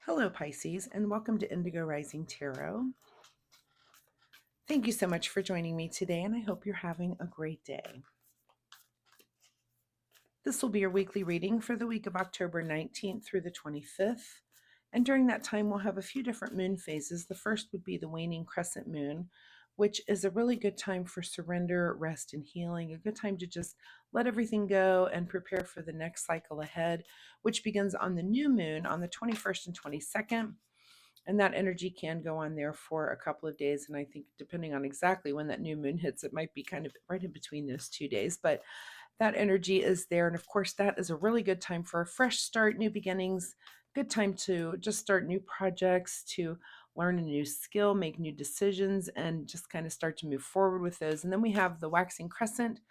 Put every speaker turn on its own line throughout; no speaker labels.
Hello, Pisces, and welcome to Indigo Rising Tarot. Thank you so much for joining me today, and I hope you're having a great day. This will be your weekly reading for the week of October 19th through the 25th. And during that time, we'll have a few different moon phases. The first would be the waning crescent moon, which is a really good time for surrender, rest, and healing. A good time to just let everything go and prepare for the next cycle ahead, which begins on the new moon on the 21st and 22nd. And that energy can go on there for a couple of days. And I think depending on exactly when that new moon hits, it might be kind of right in between those 2 days. But that energy is there. And of course, that is a really good time for a fresh start, new beginnings, good time to just start new projects, to learn a new skill, make new decisions, and just kind of start to move forward with those. And then we have the waxing crescent,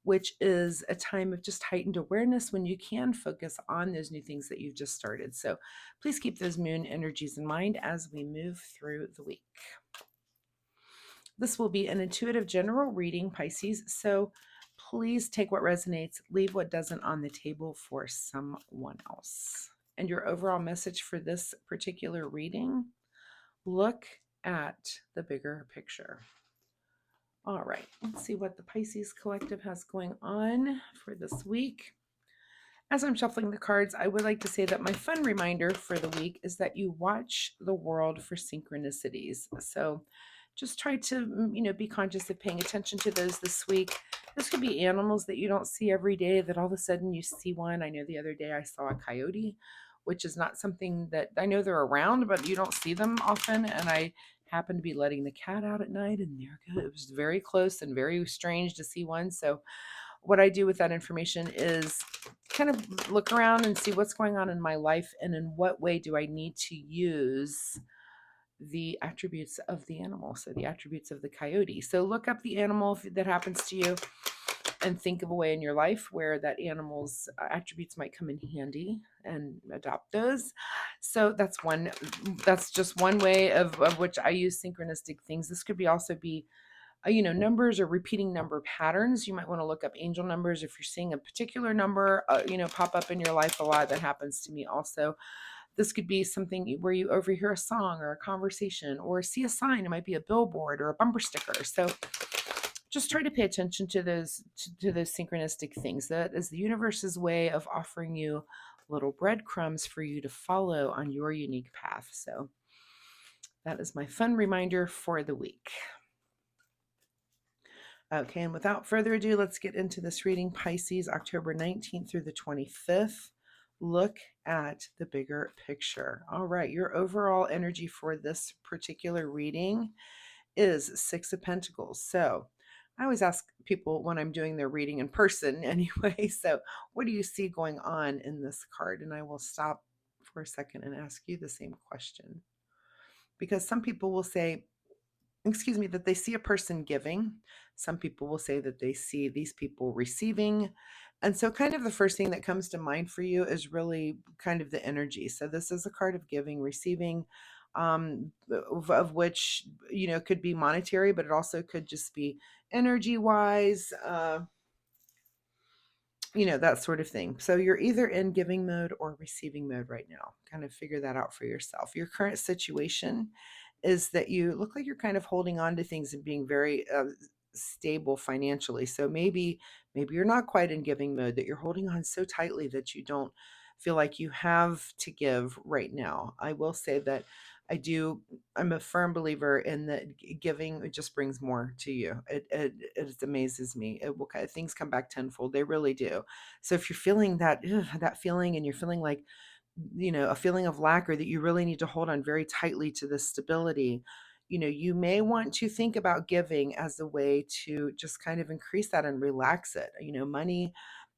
which is a time of just heightened awareness when you can focus on those new things that you've just started. So please keep those moon energies in mind as we move through the week. This will be an intuitive general reading, Pisces. So please take what resonates, leave what doesn't on the table for someone else. And your overall message for this particular reading, look at the bigger picture. All right, let's see what the Pisces Collective has going on for this week. As I'm shuffling the cards, I would like to say that my fun reminder for the week is that you watch the world for synchronicities. So just try to, be conscious of paying attention to those this week. This could be animals that you don't see every day that all of a sudden you see one. I know the other day I saw a coyote, which is not something that I know they're around, but you don't see them often. And I happened to be letting the cat out at night, and there it was very close and very strange to see one. So what I do with that information is kind of look around and see what's going on in my life and in what way do I need to use the attributes of the animal. So the attributes of the coyote. So look up the animal that happens to you and think of a way in your life where that animal's attributes might come in handy and adopt those. So that's just one way of which I use synchronistic things. This could be also be numbers or repeating number patterns. You might want to look up angel numbers if you're seeing a particular number, pop up in your life a lot. That happens to me also. This could be something where you overhear a song or a conversation or see a sign. It might be a billboard or a bumper sticker. So just try to pay attention to those synchronistic things. That is the universe's way of offering you little breadcrumbs for you to follow on your unique path. So that is my fun reminder for the week. Okay, and without further ado, let's get into this reading. Pisces, October 19th through the 25th. Look at the bigger picture. All right, your overall energy for this particular reading is Six of Pentacles. So I always ask people when I'm doing their reading in person anyway, so what do you see going on in this card? And I will stop for a second and ask you the same question. Because some people will say, that they see a person giving. Some people will say that they see these people receiving. And so kind of the first thing that comes to mind for you is really kind of the energy. So this is a card of giving, receiving, of which, could be monetary, but it also could just be energy wise, that sort of thing. So you're either in giving mode or receiving mode right now. Kind of figure that out for yourself. Your current situation is that you look like you're kind of holding on to things and being very stable financially. So maybe you're not quite in giving mode, that you're holding on so tightly that you don't feel like you have to give right now. I will say that I'm a firm believer in that giving, it just brings more to you. It amazes me. Things come back tenfold. They really do. So if you're feeling that feeling, and you're feeling like, a feeling of lack, or that you really need to hold on very tightly to this stability, you may want to think about giving as a way to just kind of increase that and relax it.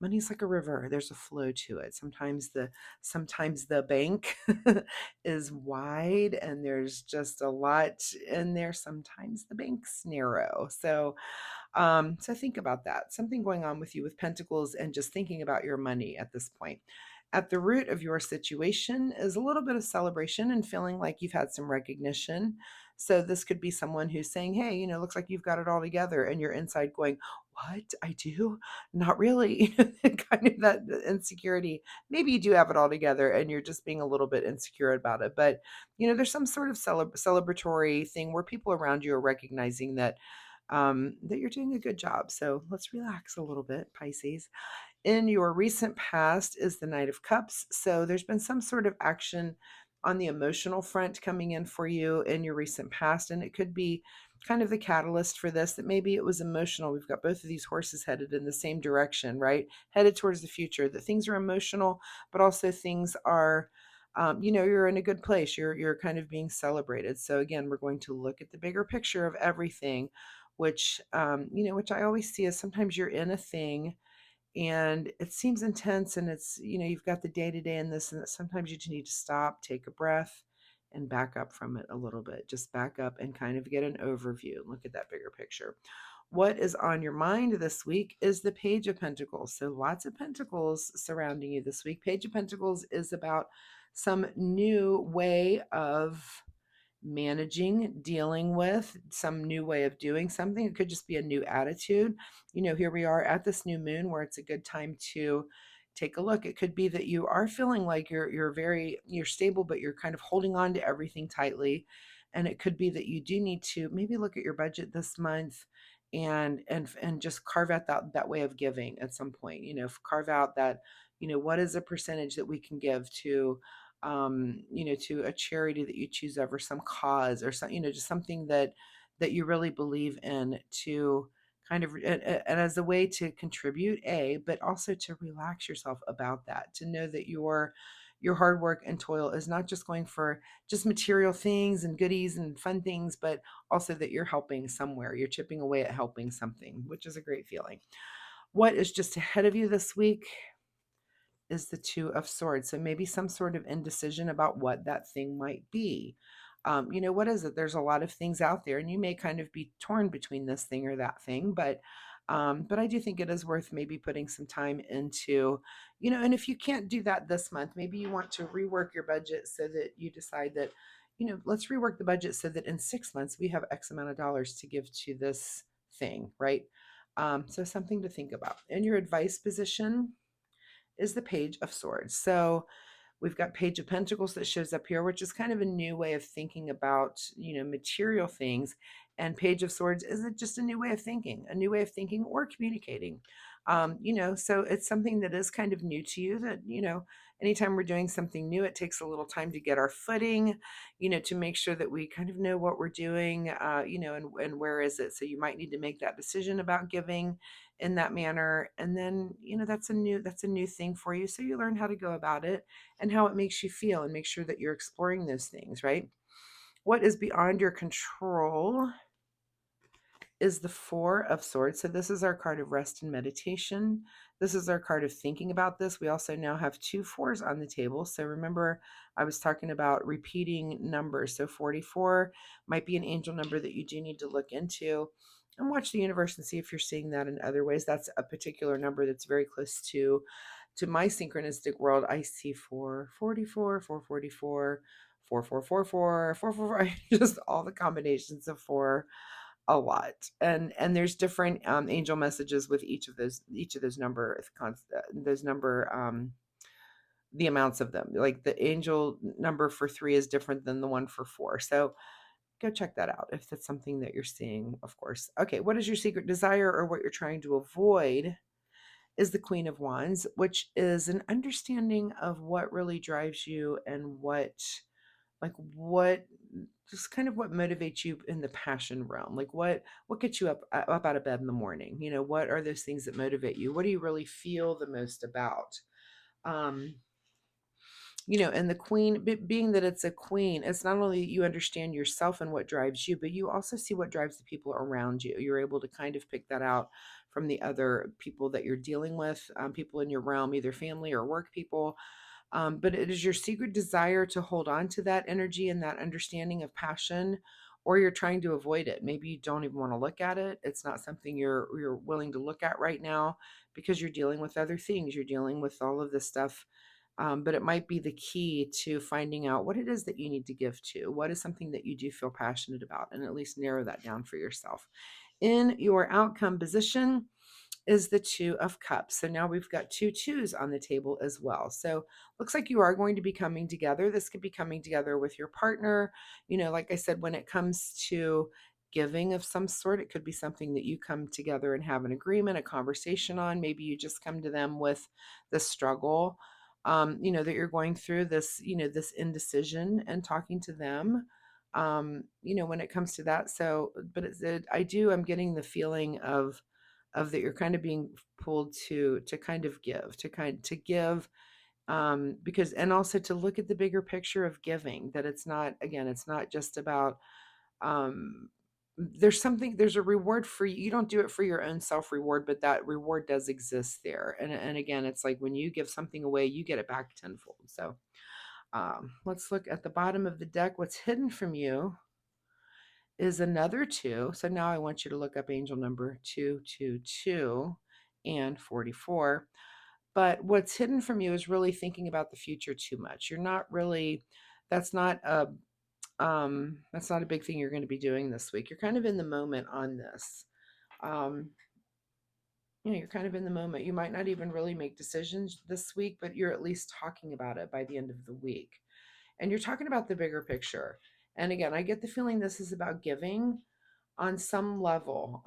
Money's like a river. There's a flow to it. Sometimes the bank is wide and there's just a lot in there. Sometimes the bank's narrow. So think about that. Something going on with you with pentacles and just thinking about your money at this point. At the root of your situation is a little bit of celebration and feeling like you've had some recognition. So this could be someone who's saying, hey, looks like you've got it all together. And you're inside going, what? I do? Not really. Kind of that insecurity. Maybe you do have it all together and you're just being a little bit insecure about it. But, there's some sort of celebratory thing where people around you are recognizing that you're doing a good job. So let's relax a little bit, Pisces. In your recent past is the Knight of Cups. So there's been some sort of action on the emotional front coming in for you in your recent past. And it could be kind of the catalyst for this, that maybe it was emotional. We've got both of these horses headed in the same direction, right? Headed towards the future, that things are emotional, but also things are, you're in a good place. You're kind of being celebrated. So again, we're going to look at the bigger picture of everything, which I always see as sometimes you're in a thing and it seems intense, and it's, you've got the day to day in this, and that sometimes you just need to stop, take a breath, and back up from it a little bit. Just back up and kind of get an overview, look at that bigger picture. What is on your mind this week is the Page of Pentacles. So lots of pentacles surrounding you this week. Page of Pentacles is about some new way of managing, dealing with, some new way of doing something. It could just be a new attitude. Here we are at this new moon where it's a good time to take a look. It could be that you are feeling like you're stable, but you're kind of holding on to everything tightly. And it could be that you do need to maybe look at your budget this month and just carve out that way of giving at some point. Carve out that, what is a percentage that we can give to a charity that you choose over some cause or some, just something that you really believe in, to kind of and as a way to contribute, but also to relax yourself about that, to know that your hard work and toil is not just going for just material things and goodies and fun things, but also that you're helping somewhere, you're chipping away at helping something, which is a great feeling. What is just ahead of you this week is the Two of Swords. So maybe some sort of indecision about what that thing might be. What is it? There's a lot of things out there, and you may kind of be torn between this thing or that thing, but I do think it is worth maybe putting some time into, and if you can't do that this month, maybe you want to rework your budget so that you decide that, let's rework the budget so that in 6 months we have X amount of dollars to give to this thing, right? So something to think about. In your advice position is the Page of Swords. So we've got Page of Pentacles that shows up here, which is kind of a new way of thinking about, material things. And Page of Swords is just a new way of thinking, a new way of thinking or communicating. So it's something that is kind of new to you, that, anytime we're doing something new, it takes a little time to get our footing, to make sure that we kind of know what we're doing, and where is it. So you might need to make that decision about giving in that manner. And then, that's a new thing for you. So you learn how to go about it and how it makes you feel, and make sure that you're exploring those things, right? What is beyond your control is the Four of Swords. So this is our card of rest and meditation. This is our card of thinking about this. We also now have two fours on the table. So remember, I was talking about repeating numbers. So 44 might be an angel number that you do need to look into and watch the universe and see if you're seeing that in other ways. That's a particular number that's very close to my synchronistic world. I see 444, 444, 4444, 444, just all the combinations of four a lot. And there's different angel messages with each of those the amounts of them. Like the angel number for 3 is different than the one for 4. So go check that out if that's something that you're seeing, of course. Okay, what is your secret desire, or what you're trying to avoid, is the Queen of Wands, which is an understanding of what really drives you, and what just kind of what motivates you in the passion realm. Like what gets you up out of bed in the morning. What are those things that motivate you? What do you really feel the most about? um and the queen, being that it's a queen, it's not only you understand yourself and what drives you, but you also see what drives the people around you. You're able to kind of pick that out from the other people that you're dealing with, people in your realm, either family or work people. But it is your secret desire to hold on to that energy and that understanding of passion, or you're trying to avoid it. Maybe you don't even want to look at it. It's not something you're willing to look at right now because you're dealing with other things. You're dealing with all of this stuff. But it might be the key to finding out what it is that you need to give to. What is something that you do feel passionate about, and at least narrow that down for yourself. In your outcome position, is the Two of Cups. So now we've got two twos on the table as well. So looks like you are going to be coming together. This could be coming together with your partner. Like I said, when it comes to giving of some sort, it could be something that you come together and have an agreement, a conversation on. Maybe you just come to them with the struggle, that you're going through, this indecision, and talking to them, when it comes to that. So, but I'm getting the feeling of that you're kind of being pulled to kind of give, to give, because, and also to look at the bigger picture of giving, that it's not just about, um there's a reward for you. You don't do it for your own self reward, but that reward does exist there. And again, it's like when you give something away, you get it back tenfold. So let's look at the bottom of the deck. What's hidden from you is another two. So now I want you to look up angel number 222 and 44. But what's hidden from you is really thinking about the future too much. You're not really, that's not a that's not a big thing you're going to be doing this week. You're kind of in the moment on this. Um, you're kind of in the moment. You might not even really make decisions this week, but you're at least talking about it by the end of the week. And you're talking about the bigger picture. And again, I get the feeling this is about giving on some level.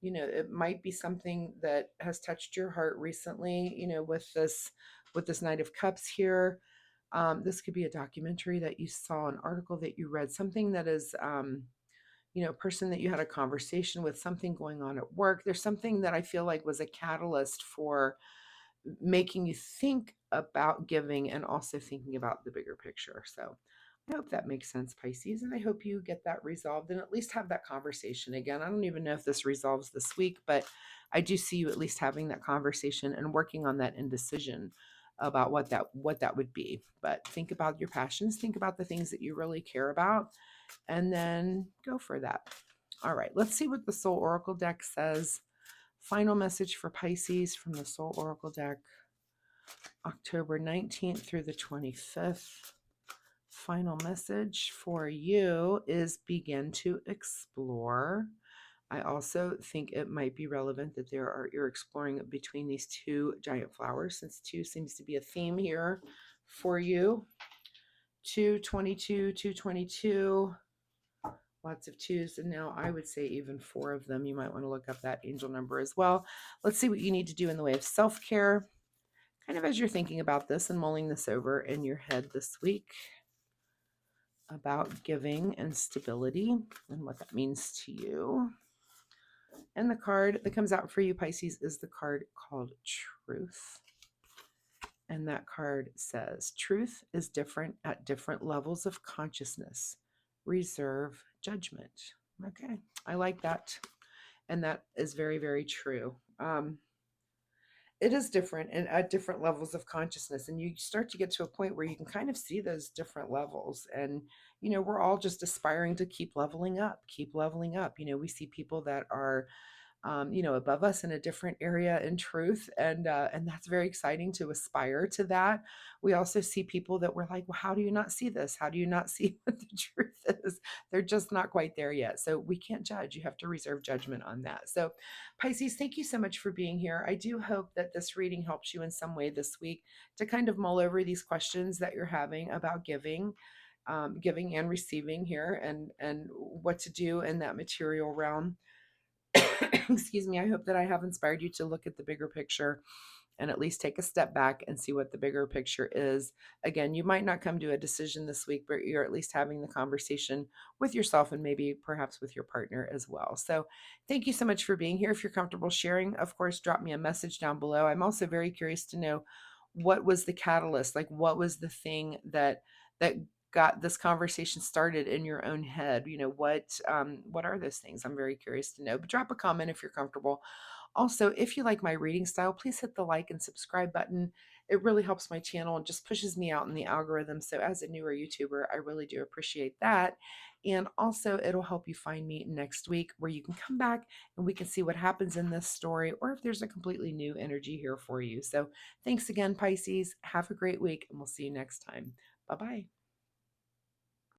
It might be something that has touched your heart recently, with this Knight of Cups here. This could be a documentary that you saw, an article that you read, something that is, a person that you had a conversation with, something going on at work. There's something that I feel like was a catalyst for making you think about giving and also thinking about the bigger picture. So I hope that makes sense, Pisces, and I hope you get that resolved and at least have that conversation again. I don't even know if this resolves this week, but I do see you at least having that conversation and working on that indecision about what that would be. But think about your passions, think about the things that you really care about, and then go for that. All right, let's see what the Soul Oracle deck says. Final message for Pisces from the Soul Oracle deck, October 19th through the 25th. Final message for you is begin to explore. I also think it might be relevant that you're exploring between these two giant flowers, since two seems to be a theme here for you. 222, 222, lots of twos, and now I would say even four of them. You might want to look up that angel number as well. Let's see what you need to do in the way of self-care, kind of as you're thinking about this and mulling this over in your head this week, about giving and stability and what that means to you. And the card that comes out for you, Pisces, is the card called Truth. And that card says, truth is different at different levels of consciousness. Reserve judgment. Okay, I like that. And that is very, very true. It is different and at different levels of consciousness. And you start to get to a point where you can kind of see those different levels. And, we're all just aspiring to keep leveling up, keep leveling up. We see people that are above us in a different area in truth. And that's very exciting to aspire to that. We also see people that we're like, well, how do you not see this? How do you not see what the truth is? They're just not quite there yet. So we can't judge. You have to reserve judgment on that. So Pisces, thank you so much for being here. I do hope that this reading helps you in some way this week to kind of mull over these questions that you're having about giving. Giving and receiving here, and what to do in that material realm. Excuse me. I hope that I have inspired you to look at the bigger picture and at least take a step back and see what the bigger picture is. Again, you might not come to a decision this week, but you're at least having the conversation with yourself and maybe perhaps with your partner as well. So thank you so much for being here. If you're comfortable sharing, of course, drop me a message down below. I'm also very curious to know, what was the catalyst? Like, what was the thing that got this conversation started in your own head? What are those things? I'm very curious to know. But drop a comment if you're comfortable. Also, if you like my reading style, please hit the like and subscribe button. It really helps my channel and just pushes me out in the algorithm. So as a newer YouTuber, I really do appreciate that. And also, it'll help you find me next week, where you can come back and we can see what happens in this story, or if there's a completely new energy here for you. So thanks again, Pisces. Have a great week, and we'll see you next time. Bye-bye.